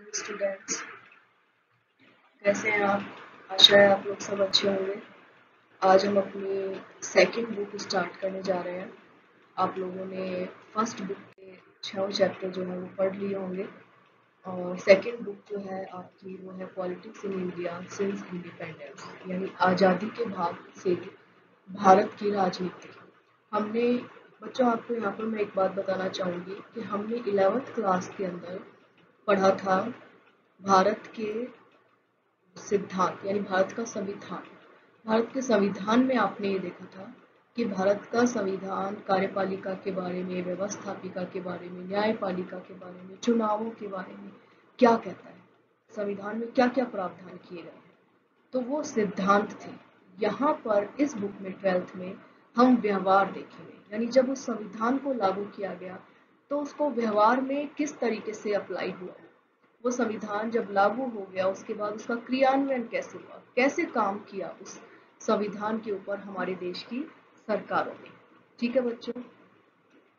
Hello students, कैसे हैं आप? आशा है आप लोग सब अच्छे होंगे। आज हम अपनी सेकंड बुक स्टार्ट करने जा रहे हैं। आप लोगों ने फर्स्ट बुक के 6 चैप्टर जो है वो पढ़ लिए होंगे और सेकंड बुक जो है आपकी वो है politics in India since independence, यानी आज़ादी के बाद से भारत की राजनीति। हमने बच्चों, आपको यहाँ पर मैं एक बात बताना चाहूँगी कि हमने 11th क्लास के अंदर पढ़ा था भारत के सिद्धांत, यानी भारत का संविधान। भारत के संविधान में आपने ये देखा था कि भारत का संविधान कार्यपालिका के बारे में, व्यवस्थापिका के बारे में, न्यायपालिका के बारे में, चुनावों के बारे में क्या कहता है, संविधान में क्या क्या प्रावधान किए गए हैं। तो वो सिद्धांत थे। यहाँ पर इस बुक में 12th में हम व्यवहार देखेंगे, यानी जब उस संविधान को लागू किया गया तो उसको व्यवहार में किस तरीके से अप्लाई हुआ। वो संविधान जब लागू हो गया उसके बाद उसका क्रियान्वयन कैसे हुआ, कैसे काम किया उस संविधान के ऊपर हमारे देश की सरकारों ने। ठीक है बच्चों,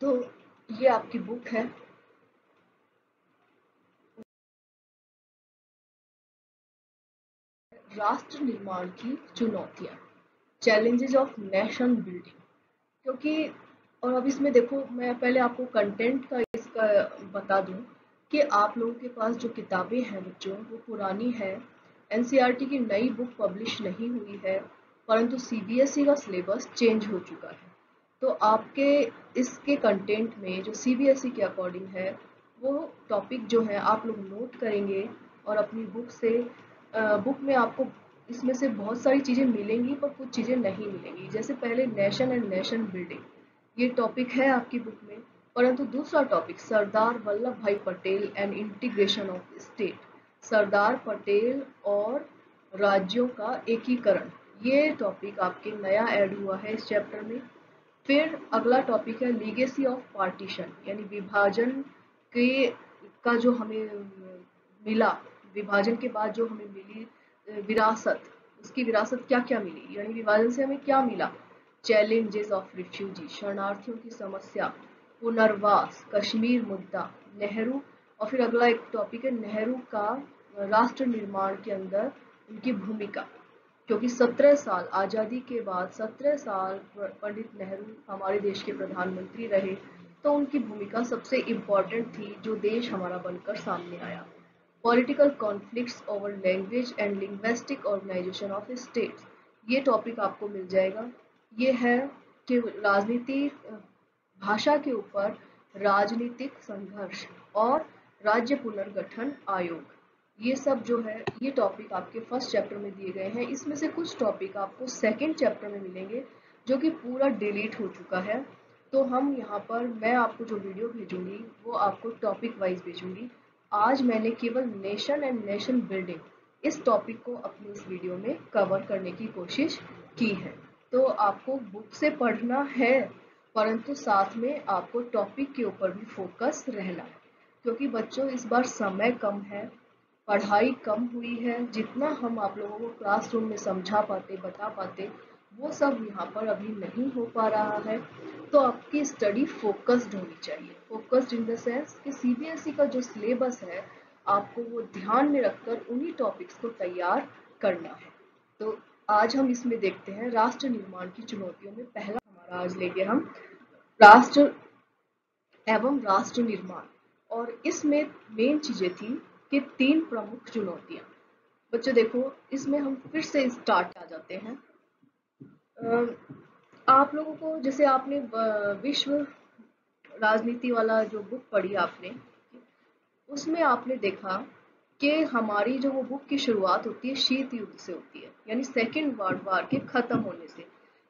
तो ये आपकी बुक है राष्ट्र निर्माण की चुनौतियां, चैलेंजेस ऑफ नेशन बिल्डिंग। क्योंकि और अब इसमें देखो, मैं पहले आपको कंटेंट का इसका बता दूं कि आप लोगों के पास जो किताबें हैं बच्चों वो पुरानी है। एनसीईआरटी की नई बुक पब्लिश नहीं हुई है, परंतु सीबीएसई का सिलेबस चेंज हो चुका है। तो आपके इसके कंटेंट में जो सीबीएसई के अकॉर्डिंग है वो टॉपिक जो है आप लोग नोट करेंगे और अपनी बुक से बुक में आपको इसमें से बहुत सारी चीज़ें मिलेंगी पर कुछ चीज़ें नहीं मिलेंगी। जैसे पहले नेशन एंड नेशन बिल्डिंग ये टॉपिक है आपकी बुक में, परंतु दूसरा topic Sardar Vallabh Bhai Patel and integration of state, Sardar Patel और राज्यों का एकीकरण, ये टॉपिक आपके नया ऐड हुआ है इस चैप्टर में। फिर अगला टॉपिक है लीगेसी ऑफ पार्टीशन, यानी विभाजन के का जो हमें मिला, विभाजन के बाद जो हमें मिली विरासत, उसकी विरासत क्या क्या मिली, यानी विभाजन से हमें क्या मिला। चैलेंजेस ऑफ रिफ्यूजी, शरणार्थियों की समस्या, पुनर्वास, कश्मीर मुद्दा, नेहरू। और फिर अगला एक टॉपिक है नेहरू का राष्ट्र निर्माण के अंदर उनकी भूमिका। क्योंकि 17 साल आज़ादी के बाद 17 साल पंडित नेहरू हमारे देश के प्रधानमंत्री रहे, तो उनकी भूमिका सबसे इम्पोर्टेंट थी जो देश हमारा बनकर सामने आया। Political conflicts over language and linguistic organisation of states, ये टॉपिक आपको मिल जाएगा। ये है कि राजनीति, भाषा के ऊपर राजनीतिक संघर्ष और राज्य पुनर्गठन आयोग, ये सब जो है ये टॉपिक आपके फर्स्ट चैप्टर में दिए गए हैं। इसमें से कुछ टॉपिक आपको सेकंड चैप्टर में मिलेंगे जो कि पूरा डिलीट हो चुका है। तो हम यहाँ पर मैं आपको जो वीडियो भेजूंगी वो आपको टॉपिक वाइज भेजूंगी। आज मैंने केवल नेशन एंड नेशन बिल्डिंग इस टॉपिक को अपनी इस वीडियो में कवर करने की कोशिश की है। तो आपको बुक से पढ़ना है, परंतु साथ में आपको टॉपिक के ऊपर भी फोकस रहना है। क्योंकि बच्चों इस बार समय कम है, पढ़ाई कम हुई है। जितना हम आप लोगों को क्लासरूम में समझा पाते, बता पाते, वो सब यहाँ पर अभी नहीं हो पा रहा है। तो आपकी स्टडी फोकस्ड होनी चाहिए। फोकस्ड इन द सेंस कि सीबीएसई का जो सिलेबस है आपको वो ध्यान में रखकर उन्हीं टॉपिक्स को तैयार करना है। तो आज हम इसमें देखते हैं राष्ट्र निर्माण की चुनौतियों में पहला हमारा आज लेंगे हम राष्ट्र एवं राष्ट्र निर्माण। और इसमें मेन चीजें थी कि 3 प्रमुख चुनौतियां। बच्चों देखो, इसमें हम फिर से स्टार्ट आ जाते हैं। आप लोगों को जैसे आपने विश्व राजनीति वाला जो बुक पढ़ी आपने, उसमें आपने देखा कि हमारी जो वो बुक की शुरुआत होती है शीत युद्ध से होती है, यानी सेकेंड वर्ल्ड वार के खत्म होने से।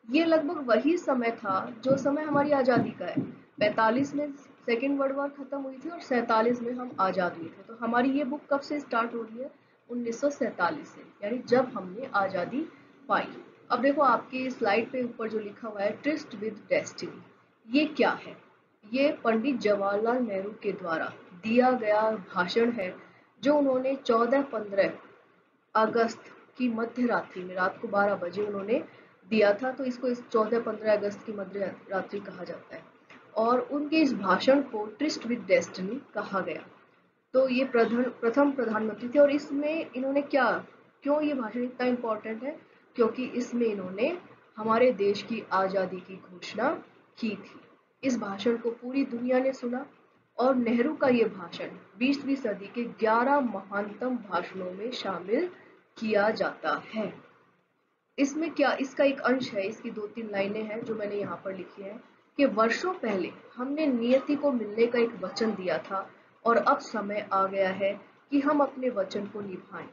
ये लगभग वही समय था जो समय हमारी आज़ादी का है। 45 में सेकेंड वर्ल्ड वार खत्म हुई थी और 47 में हम आज़ाद हुए थे। तो हमारी ये बुक कब से स्टार्ट हो रही है? 1947 से, यानी जब हमने आज़ादी पाई। अब देखो आपकी स्लाइड पे ऊपर जो लिखा हुआ है ट्रिस्ट विद डेस्टिनी, ये क्या है? ये पंडित जवाहरलाल नेहरू के द्वारा दिया गया भाषण है जो उन्होंने 14-15 अगस्त की मध्य रात्रि में, रात को 12 बजे उन्होंने दिया था। तो इसको इस 14-15 अगस्त की मध्य रात्रि कहा जाता है और उनके इस भाषण को ट्रिस्ट विद डेस्टिनी कहा गया। तो ये प्रथम प्रधानमंत्री थे, और इसमें इन्होंने क्या, क्यों ये भाषण इतना इम्पोर्टेंट है, क्योंकि इसमें इन्होंने हमारे देश की आज़ादी की घोषणा की थी। इस भाषण को पूरी दुनिया ने सुना, और नेहरू का ये भाषण 20वीं सदी के 11 महानतम भाषणों में शामिल किया जाता है। इसमें क्या, इसका एक अंश है, इसकी 2-3 लाइनें हैं जो मैंने यहाँ पर लिखी हैं कि वर्षों पहले हमने नियति को मिलने का एक वचन दिया था, और अब समय आ गया है कि हम अपने वचन को निभाएं।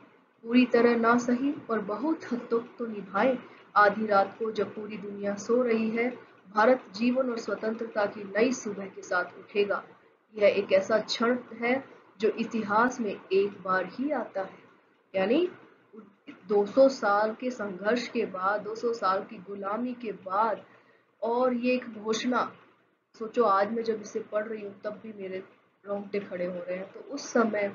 पूरी तरह ना सही और बहुत हद तक तो निभाएं। आधी रात को जब पूरी दुनिया सो रही है, भारत जीवन और स्वतंत्रता की नई सुबह के साथ उठेगा। यह एक ऐसा क्षण है जो इतिहास में एक बार ही आता है। यानी 200 साल के संघर्ष के बाद, 200 साल की गुलामी के बाद, और ये एक घोषणा, सोचो आज मैं जब इसे पढ़ रही हूँ तब भी मेरे रोंगटे खड़े हो रहे हैं। तो उस समय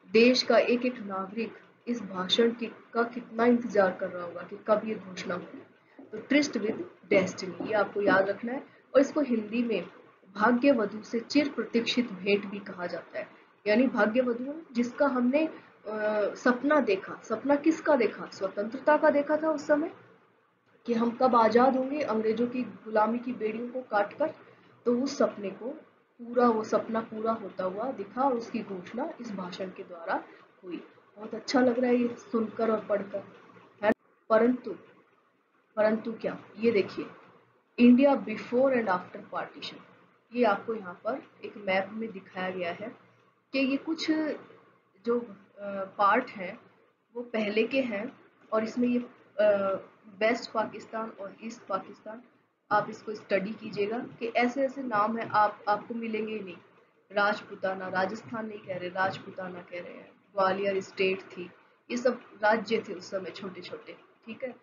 देश का एक एक नागरिक इस भाषण की का कितना इंतजार कर रहा होगा कि कब ये घोषणा हो। तो ट्रिस्ट विद डेस्टिनी, ये आपको याद रखना है। और इसको हिंदी में भाग्यवधु से चिर प्रतीक्षित भेंट भी कहा जाता है। यानी भाग्यवधु जिसका हमने सपना देखा। सपना किसका देखा? स्वतंत्रता का देखा था उस समय, कि हम कब आजाद होंगे अंग्रेजों की गुलामी की बेड़ियों को काट कर। तो उस सपने को पूरा, वो सपना पूरा होता हुआ दिखा, और उसकी घोषणा इस भाषण के द्वारा हुई। बहुत अच्छा लग रहा है ये सुनकर और पढ़कर, है। परंतु परंतु क्या, ये देखिए, India before and after partition, ये आपको यहाँ पर एक मैप में दिखाया गया है कि ये कुछ जो पार्ट हैं वो पहले के हैं, और इसमें ये वेस्ट पाकिस्तान और ईस्ट पाकिस्तान, आप इसको स्टडी कीजिएगा कि ऐसे ऐसे नाम हैं, आपको मिलेंगे ही नहीं। राजपूताना, राजस्थान नहीं कह रहे, राजपूताना कह रहे हैं। ग्वालियर स्टेट थी, ये सब राज्य थे उस समय, छोटे छोटे, ठीक है,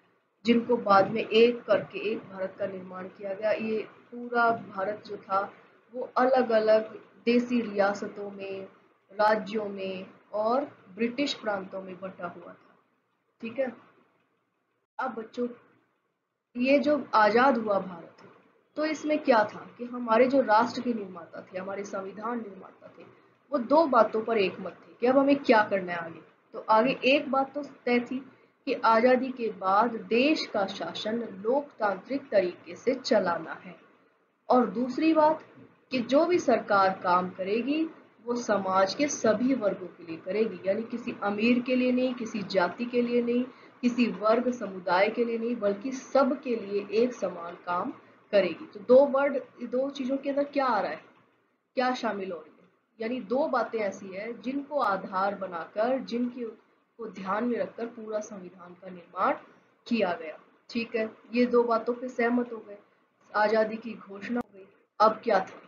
जिनको बाद में एक करके एक भारत का निर्माण किया गया। ये पूरा भारत जो था वो अलग अलग देसी रियासतों में, राज्यों में और ब्रिटिश प्रांतों में बटा हुआ था, ठीक है। अब बच्चों, ये जो आजाद हुआ भारत, तो इसमें क्या था कि हमारे जो राष्ट्र के निर्माता थे, हमारे संविधान निर्माता थे, वो दो बातों पर एकमत थे कि अब हमें क्या करना है आगे। तो आगे एक बात तो तय थी कि आजादी के बाद देश का शासन लोकतांत्रिक तरीके से चलाना है, और दूसरी बात कि जो भी सरकार काम करेगी वो समाज के सभी वर्गों के लिए करेगी। यानी किसी अमीर के लिए नहीं, किसी जाति के लिए नहीं, किसी वर्ग समुदाय के लिए नहीं, बल्कि सब के लिए एक समान काम करेगी। तो दो चीजों के अंदर क्या आ रहा है, क्या शामिल हो रही है? यानी दो बातें ऐसी है जिनको आधार बनाकर, जिनकी को ध्यान में रखकर पूरा संविधान का निर्माण किया गया, ठीक है। ये दो बातों पे सहमत हो गए, आजादी की घोषणा हो गई। अब क्या था,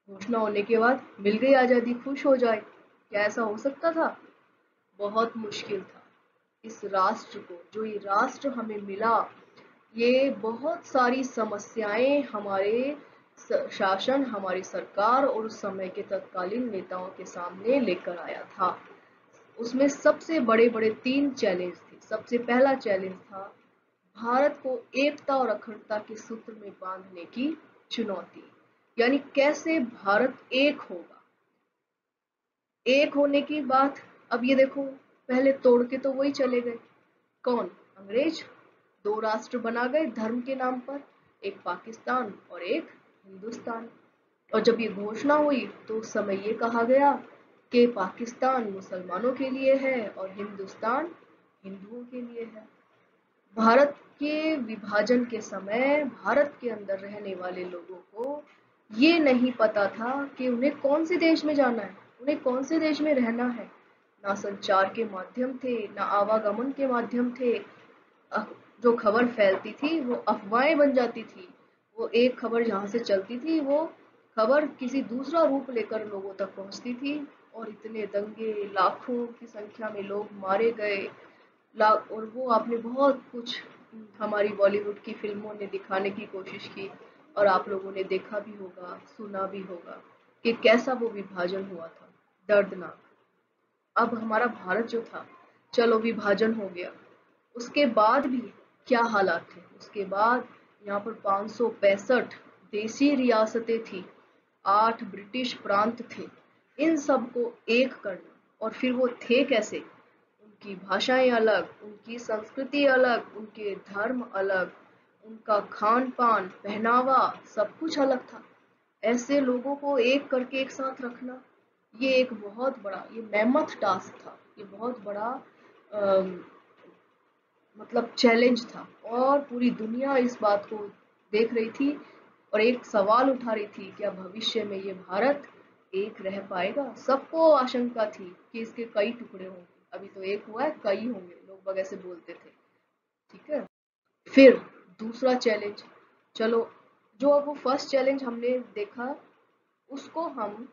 घोषणा होने के बाद मिल गई आजादी, खुश हो जाए, क्या ऐसा हो सकता था? बहुत मुश्किल था। इस राष्ट्र को, जो ये राष्ट्र हमें मिला, ये बहुत सारी समस्याएं हमारे शासन, हमारी सरकार और उस समय के तत्कालीन नेताओं के सामने लेकर आया था। उसमें सबसे बड़े बड़े 3 चैलेंज थे। सबसे पहला चैलेंज था भारत को एकता और अखंडता के सूत्र में बांधने की चुनौती। यानी कैसे भारत एक होगा, एक होने की बात। अब ये देखो, पहले तोड़ के तो वही चले गए, कौन? अंग्रेज। 2 राष्ट्र बना गए धर्म के नाम पर, एक पाकिस्तान और एक हिंदुस्तान। और जब ये घोषणा हुई तो उस समय ये कहा गया कि पाकिस्तान मुसलमानों के लिए है और हिंदुस्तान हिंदुओं के लिए है। भारत के विभाजन के समय भारत के अंदर रहने वाले लोगों को ये नहीं पता था कि उन्हें कौन से देश में जाना है, उन्हें कौन से देश में रहना है। ना संचार के माध्यम थे, ना आवागमन के माध्यम थे। जो खबर फैलती थी वो अफवाहें बन जाती थी। वो एक खबर जहाँ से चलती थी, वो खबर किसी दूसरा रूप लेकर लोगों तक पहुँचती थी, और इतने दंगे, लाखों की संख्या में लोग मारे गए। और वो आपने बहुत कुछ हमारी बॉलीवुड की फिल्मों ने दिखाने की कोशिश की, और आप लोगों ने देखा भी होगा, सुना भी होगा कि कैसा वो विभाजन हुआ था, दर्दनाक। अब हमारा भारत जो था, चलो विभाजन हो गया, उसके बाद भी क्या हालात थे? उसके बाद यहाँ पर 565 देसी रियासतें थी, 8 ब्रिटिश प्रांत थे। इन सब को एक करना। और फिर वो थे कैसे? उनकी भाषाएं अलग, उनकी संस्कृति अलग, उनके धर्म अलग, उनका खान पान, पहनावा, सब कुछ अलग था। ऐसे लोगों को एक करके एक साथ रखना, ये एक बहुत बड़ा, ये मेहनत टास्क था, ये बहुत बड़ा अम, मतलब चैलेंज था। और पूरी दुनिया इस बात को देख रही थी और एक सवाल उठा रही थी, क्या भविष्य में ये भारत एक रह पाएगा? सबको आशंका थी कि इसके कई टुकड़े होंगे। अभी तो एक हुआ है, कई होंगे, लोग वगैरह से बोलते थे। ठीक है। फिर दूसरा चैलेंज, चलो, जो अब वो फर्स्ट चैलेंज हमने देखा, उसको हम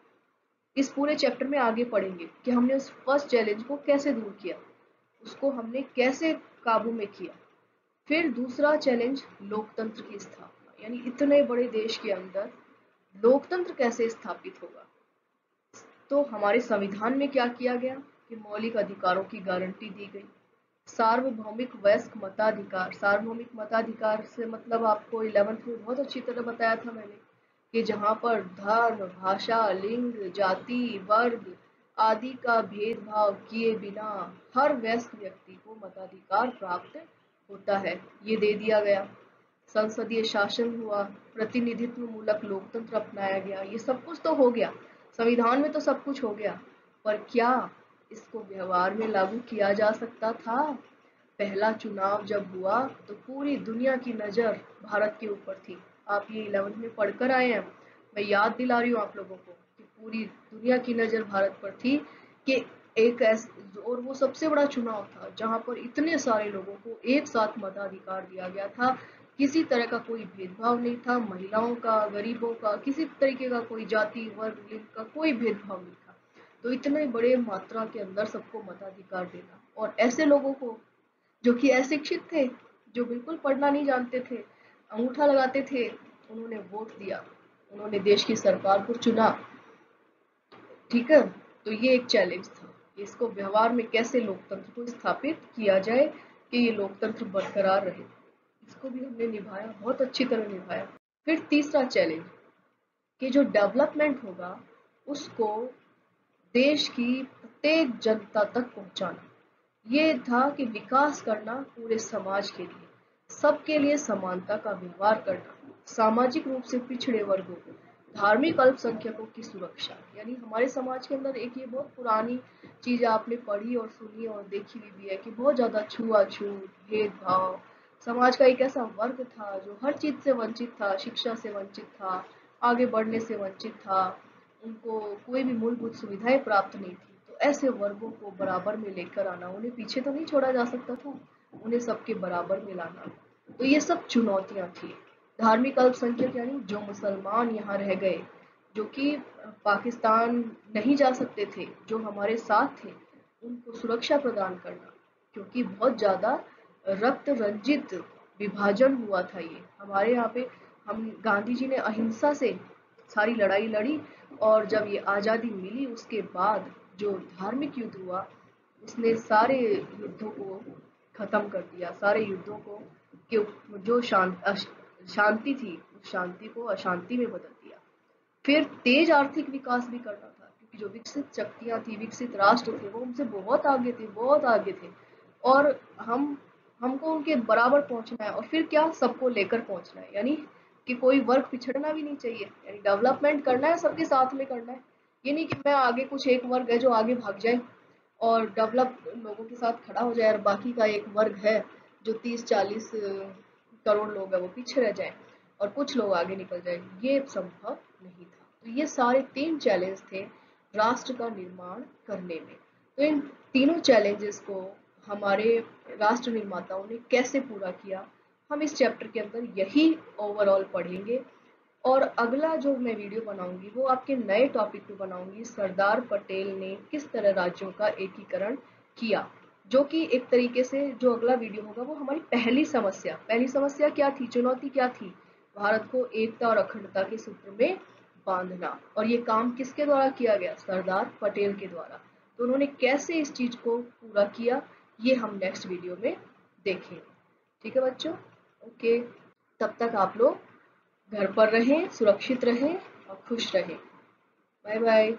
इस पूरे चैप्टर में आगे पढ़ेंगे कि हमने उस फर्स्ट चैलेंज को कैसे दूर किया, उसको हमने कैसे काबू में किया। फिर दूसरा चैलेंज, लोकतंत्र की स्थापना, यानी इतने बड़े देश के अंदर लोकतंत्र कैसे स्थापित होगा। तो हमारे संविधान में क्या किया गया कि मौलिक अधिकारों की गारंटी दी गई। सार्वभौमिक वयस्क मताधिकार, सार्वभौमिक मताधिकार से मतलब आपको 11th में बहुत अच्छी तरह बताया था मैंने, कि जहाँ पर धर्म, भाषा, लिंग, जाति, वर्ग आदि का भेदभाव किए बिना हर वयस्क व्यक्ति को मताधिकार प्राप्त होता है, ये दे दिया गया। संसदीय शासन हुआ, प्रतिनिधित्व मूलक लोकतंत्र अपनाया गया, ये सब कुछ तो हो गया, संविधान में तो सब कुछ हो गया, पर क्या इसको व्यवहार में लागू किया जा सकता था? पहला चुनाव जब हुआ तो पूरी दुनिया की नजर भारत के ऊपर थी। आप ये 11th में पढ़कर आए हैं, मैं याद दिला रही हूँ आप लोगों को कि पूरी दुनिया की नजर भारत पर थी कि एक और वो सबसे बड़ा चुनाव था जहां पर इतने सारे लोगों को एक साथ मताधिकार दिया गया था। किसी तरह का कोई भेदभाव नहीं था, महिलाओं का, गरीबों का, किसी तरीके का कोई जाति, वर्ग, लिंग का कोई भेदभाव नहीं था। तो इतने बड़े मात्रा के अंदर सबको मताधिकार देना, और ऐसे लोगों को जो कि अशिक्षित थे, जो बिल्कुल पढ़ना नहीं जानते थे, अंगूठा लगाते थे, उन्होंने वोट दिया, उन्होंने देश की सरकार को चुना। ठीक है। तो ये एक चैलेंज था, इसको व्यवहार में कैसे लोकतंत्र को स्थापित किया जाए कि ये लोकतंत्र बरकरार रहे। इसको भी हमने निभाया, बहुत अच्छी तरह निभाया। फिर तीसरा चैलेंज कि जो डेवलपमेंट होगा उसको देश की प्रत्येक जनता तक पहुंचाना। ये था कि विकास करना पूरे समाज के लिए, सबके लिए समानता का व्यवहार करना, सामाजिक रूप से पिछड़े वर्गों को, धार्मिक अल्पसंख्यकों की सुरक्षा। यानी हमारे समाज के अंदर एक ये बहुत पुरानी चीज आपने पढ़ी और सुनी और देखी हुई भी है कि बहुत ज्यादा छुआछूत, भेदभाव, समाज का एक ऐसा वर्ग था जो हर चीज से वंचित था, शिक्षा से वंचित था, आगे बढ़ने से वंचित था, उनको कोई भी मूलभूत सुविधाएं प्राप्त नहीं थी। तो ऐसे वर्गों को बराबर में लेकर आना, उन्हें पीछे तो नहीं छोड़ा जा सकता था, उन्हें सबके बराबर में लाना। तो ये सब चुनौतियां थी। धार्मिक अल्पसंख्यक यानी जो मुसलमान यहाँ रह गए, जो कि पाकिस्तान नहीं जा सकते थे, जो हमारे साथ थे, उनको सुरक्षा प्रदान करना, क्योंकि बहुत ज्यादा रक्त रंजित विभाजन हुआ था ये हमारे यहाँ पे। हम गांधी जी ने अहिंसा से सारी लड़ाई लड़ी, और जब ये आज़ादी मिली उसके बाद जो धार्मिक युद्ध हुआ, उसने सारे युद्धों को खत्म कर दिया, सारे युद्धों को कि जो शांति थी उस शांति को अशांति में बदल दिया। फिर तेज आर्थिक विकास भी करना था, क्योंकि जो विकसित शक्तियां थी, विकसित राष्ट्र थे, वो हमसे बहुत आगे थे, बहुत आगे थे, और हमको उनके बराबर पहुंचना है। और फिर क्या, सबको लेकर पहुंचना है, यानी कि कोई वर्ग पिछड़ना भी नहीं चाहिए, यानी डेवलपमेंट करना है, सबके साथ में करना है। ये नहीं कि मैं आगे, कुछ एक वर्ग है जो आगे भाग जाए और डेवलप लोगों के साथ खड़ा हो जाए, और बाकी का एक वर्ग है जो 30-40 करोड़ लोग हैं वो पीछे रह जाए और कुछ लोग आगे निकल जाए, ये संभव नहीं था। तो ये सारे 3 चैलेंज थे राष्ट्र का निर्माण करने में। तो इन तीनों चैलेंजेस को हमारे राष्ट्र निर्माताओं ने कैसे पूरा किया, हम इस चैप्टर के अंदर यही ओवरऑल पढ़ेंगे। और अगला जो मैं वीडियो बनाऊंगी वो आपके नए टॉपिक पे बनाऊंगी, सरदार पटेल ने किस तरह राज्यों का एकीकरण किया, जो कि एक तरीके से जो अगला वीडियो होगा वो हमारी पहली समस्या क्या थी, चुनौती क्या थी, भारत को एकता और अखंडता के सूत्र में बांधना। और ये काम किसके द्वारा किया गया, सरदार पटेल के द्वारा। तो उन्होंने कैसे इस चीज को पूरा किया, ये हम नेक्स्ट वीडियो में देखेंगे। ठीक है बच्चों, ओके। तब तक आप लोग घर पर रहें, सुरक्षित रहें और खुश रहें। Bye bye.